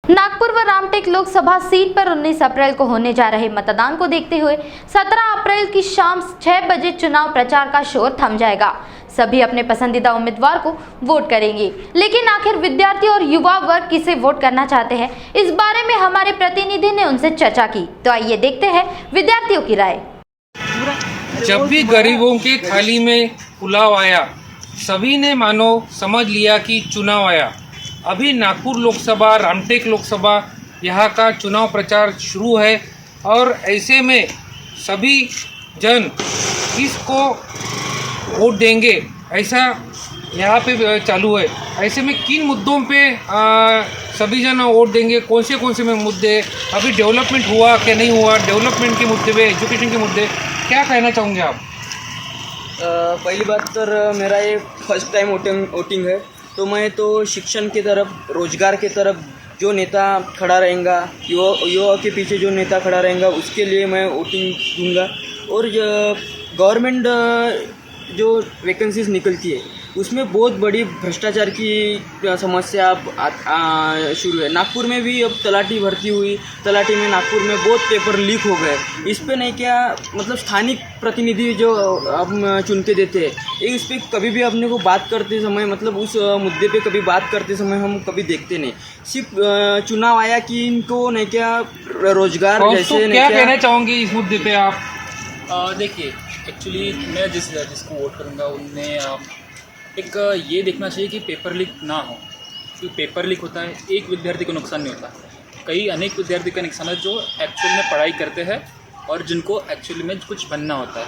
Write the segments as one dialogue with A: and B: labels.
A: नागपुर व रामटेक लोकसभा सीट पर 19 अप्रैल को होने जा रहे मतदान को देखते हुए 17 अप्रैल की शाम 6 बजे चुनाव प्रचार का शोर थम जाएगा। सभी अपने पसंदीदा उम्मीदवार को वोट करेंगे, लेकिन आखिर विद्यार्थी और युवा वर्ग किसे वोट करना चाहते हैं, इस बारे में हमारे प्रतिनिधि ने उनसे चर्चा की। तो आइए देखते हैं विद्यार्थियों की राय।
B: जब भी गरीबों की थाली में पुलाव आया, सभी ने मानो समझ लिया कि चुनाव आया। अभी नागपुर लोकसभा, रामटेक लोकसभा यहाँ का चुनाव प्रचार शुरू है और ऐसे में सभी जन किसको वोट देंगे ऐसा यहाँ पे चालू है। ऐसे में किन मुद्दों पे सभी जन वोट देंगे, कौन से में मुद्दे, अभी डेवलपमेंट हुआ क्या नहीं हुआ, डेवलपमेंट के मुद्दे पे, एजुकेशन के मुद्दे, क्या कहना चाहोगे आप?
C: पहली बात तो मेरा ये फर्स्ट टाइम वोटिंग है, तो मैं तो शिक्षण की तरफ, रोजगार की तरफ जो नेता खड़ा रहेगा, युवा के पीछे जो नेता खड़ा रहेगा उसके लिए मैं वोटिंग दूंगा। और गवर्नमेंट जो वैकेंसीज निकलती है उसमें बहुत बड़ी भ्रष्टाचार की समस्या शुरू है। नागपुर में भी अब तलाटी भर्ती हुई, तलाटी में नागपुर में बहुत पेपर लीक हो गए। इस पे नहीं क्या मतलब स्थानिक प्रतिनिधि जो अब चुन के देते हैं, इस पर कभी भी अपने को बात करते समय, मतलब उस मुद्दे पे कभी बात करते समय हम कभी देखते नहीं। सिर्फ चुनाव आया कि इनको नहीं क्या रोजगार जैसे
B: क्या कहना चाहोगे इस मुद्दे पे आप?
D: देखिए, एक्चुअली मैं जिसको वोट करूँगा उनमें एक ये देखना चाहिए कि पेपर लीक ना हो, क्योंकि पेपर लीक होता है एक विद्यार्थी को नुकसान नहीं होता, कई अनेक विद्यार्थी का नुकसान है जो एक्चुअल में पढ़ाई करते हैं और जिनको एक्चुअली में कुछ बनना होता है।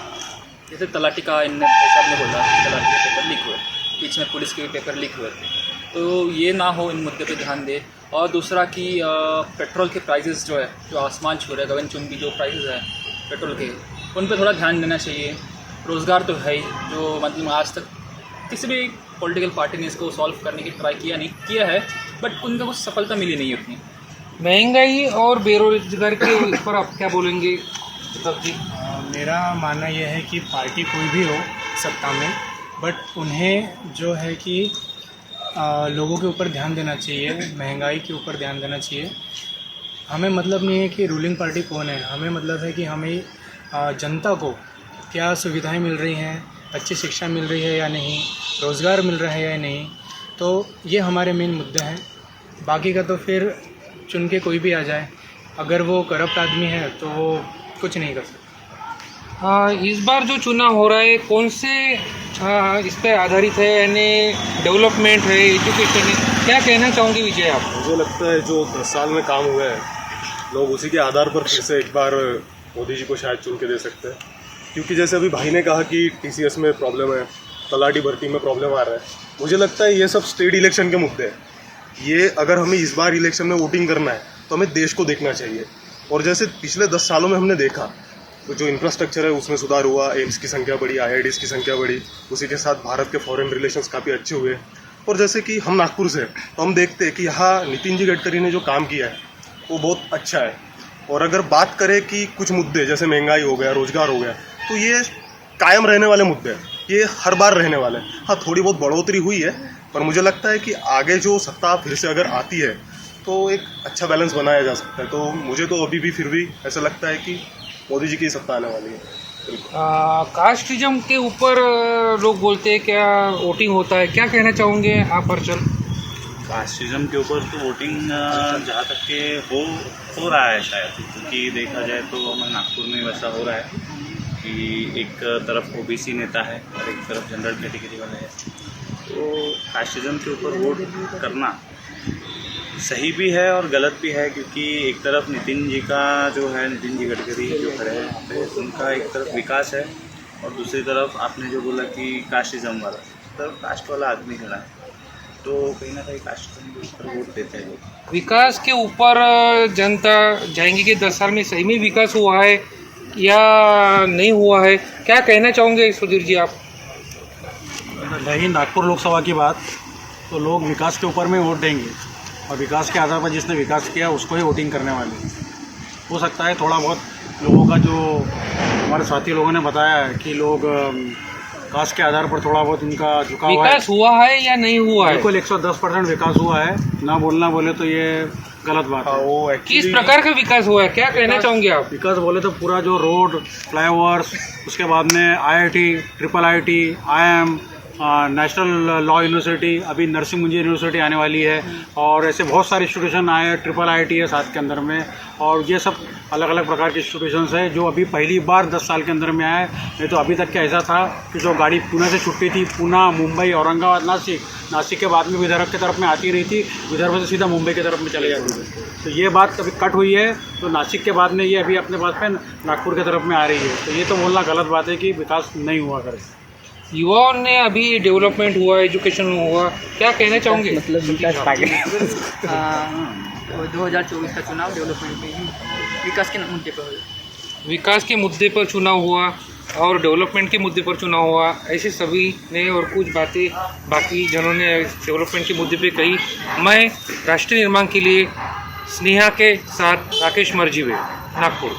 D: जैसे तलाटी का साहब ने बोला कि तलाटी के पेपर लीक हुए, बीच में पुलिस के भी पेपर लीक हुए थे, तो ये ना हो, इन मुद्दे पे ध्यान दे। और दूसरा कि पेट्रोल के प्राइजेस जो है, जो आसमान छू रहे, गगनचुंबी जो प्राइजेस है पेट्रोल के, उन पर थोड़ा ध्यान देना चाहिए। रोज़गार तो है ही, जो मतलब आज तक किसी भी पॉलिटिकल पार्टी ने इसको सॉल्व करने की ट्राई किया है, बट उनको कुछ सफलता मिली नहीं है उतनी।
B: महंगाई और बेरोजगार के ऊपर आप क्या बोलेंगे जी?
E: मेरा मानना यह है कि पार्टी कोई भी हो सत्ता में, बट उन्हें जो है कि लोगों के ऊपर ध्यान देना चाहिए, महंगाई के ऊपर ध्यान देना चाहिए। हमें मतलब नहीं है कि रूलिंग पार्टी कौन है, हमें मतलब है कि हमें जनता को क्या सुविधाएं मिल रही हैं, अच्छी शिक्षा मिल रही है या नहीं, रोज़गार मिल रहा है या नहीं, तो ये हमारे मेन मुद्दे हैं। बाकी का तो फिर चुन के कोई भी आ जाए, अगर वो करप्ट आदमी है तो वो कुछ नहीं कर सकता।
B: इस बार जो चुनाव हो रहा है कौन से इस पर आधारित है, यानी डेवलपमेंट है, एजुकेशन है, क्या कहना चाहोगे विजय आप?
F: मुझे लगता है जो 10 साल में काम हुए हैं, लोग उसी के आधार पर फिर से एक बार मोदी जी को शायद चुन के दे सकते हैं। क्योंकि जैसे अभी भाई ने कहा कि टीसीएस में प्रॉब्लम है, तलाटी भर्ती में प्रॉब्लम आ रहा है, मुझे लगता है ये सब स्टेट इलेक्शन के मुद्दे हैं। ये अगर हमें इस बार इलेक्शन में वोटिंग करना है तो हमें देश को देखना चाहिए। और जैसे पिछले 10 सालों में हमने देखा तो जो इंफ्रास्ट्रक्चर है उसमें सुधार हुआ, एम्स की संख्या बढ़ी, IITs की संख्या बढ़ी, उसी के साथ भारत के फॉरेन रिलेशंस काफ़ी अच्छे हुए। और जैसे कि हम नागपुर से तो हम देखते हैं कि यहाँ नितिन जी गडकरी ने जो काम किया है वो बहुत अच्छा है। और अगर बात करें कि कुछ मुद्दे जैसे महंगाई हो गया, रोजगार हो गया, तो ये कायम रहने वाले मुद्दे हैं, ये हर बार रहने वाले हैं। हाँ, थोड़ी बहुत बढ़ोतरी हुई है, पर मुझे लगता है कि आगे जो सत्ता फिर से अगर आती है तो एक अच्छा बैलेंस बनाया जा सकता है। तो मुझे तो अभी भी फिर भी ऐसा लगता है कि मोदी जी की सत्ता आने वाली है।
B: कास्टिज्म के ऊपर लोग बोलते हैं क्या वोटिंग होता है, क्या कहना चाहोगे आप हर्षल?
G: कास्टिज्म के ऊपर तो वोटिंग जहाँ तक के हो रहा है शायद, क्योंकि देखा जाए तो हमारे नागपुर में वैसा हो रहा है कि एक तरफ OBC नेता है और एक तरफ जनरल कैटेगरी वाले हैं। तो कास्टिज्म के ऊपर वोट करना सही भी है और गलत भी है, क्योंकि एक तरफ नितिन जी का जो है, नितिन जी गडकरी जो खड़े हैं तो उनका एक तरफ विकास है, और दूसरी तरफ आपने जो बोला कि कास्टिज्म वाला, तो कास्ट वाला आदमी खड़ा है, तो कहीं ना कहीं कास्टिज्म के ऊपर वोट देते हैं लोग।
B: विकास के ऊपर जनता जाएंगी कि 10 साल में सही में विकास हुआ है या नहीं हुआ है, क्या कहना चाहोगे सुधीर जी आप?
E: रही नागपुर लोकसभा की बात, तो लोग विकास के ऊपर में वोट देंगे और विकास के आधार पर जिसने विकास किया उसको ही वोटिंग करने वाले। हो सकता है थोड़ा बहुत लोगों का, जो हमारे साथी लोगों ने बताया है कि लोग कास्ट के आधार पर थोड़ा बहुत उनका झुकाव है।
B: विकास हुआ है या नहीं हुआ है?
E: बिल्कुल 110% विकास हुआ है, ना बोलना बोले तो ये
H: गलत बात
F: हाँ
H: है।
F: वो
B: किस
F: एक्चुअली
B: प्रकार का विकास हुआ है, क्या कहना चाहोगे आप?
H: विकास बोले तो पूरा जो रोड, फ्लाईओवर्स, उसके बाद में IIT, IIIT, IIM, national law university, अभी नरसिंह इंजीनियरिंग यूनिवर्सिटी आने वाली है, और ऐसे बहुत सारे इंस्टीट्यूशन आए हैं, IIIT है साथ के अंदर में, और ये सब अलग अलग प्रकार के इंस्टीट्यूशंस है जो अभी पहली बार 10 साल के अंदर में आए। नहीं तो अभी तक क्या ऐसा था कि जो गाड़ी पुणे से छुट्टी थी, पुणे, मुंबई, औरंगाबाद, नासिक के बाद में विदर्भ की तरफ में आती नहीं थी, विदर्भ से सीधा मुंबई की तरफ में चले जाती थी। तो ये बात अभी कट हुई है, तो नासिक के बाद में ये अभी अपने पास में नागपुर की तरफ में आ रही है। तो ये तो बोलना गलत बात है कि विकास नहीं हुआ करे।
B: युवाओं ने अभी डेवलपमेंट हुआ, एजुकेशन हुआ, क्या कहना चाहोगे?
C: मतलब विकास 2024 का चुनाव डेवलपमेंट पे ही, विकास के मुद्दे पर हुआ।
B: विकास के मुद्दे पर चुनाव हुआ और डेवलपमेंट के मुद्दे पर चुनाव हुआ, ऐसे सभी ने और कुछ बातें बाकी जनों ने डेवलपमेंट के मुद्दे पे कही। मैं राष्ट्र निर्माण के लिए स्नेहा के साथ राकेश मर्जीवे, नागपुर।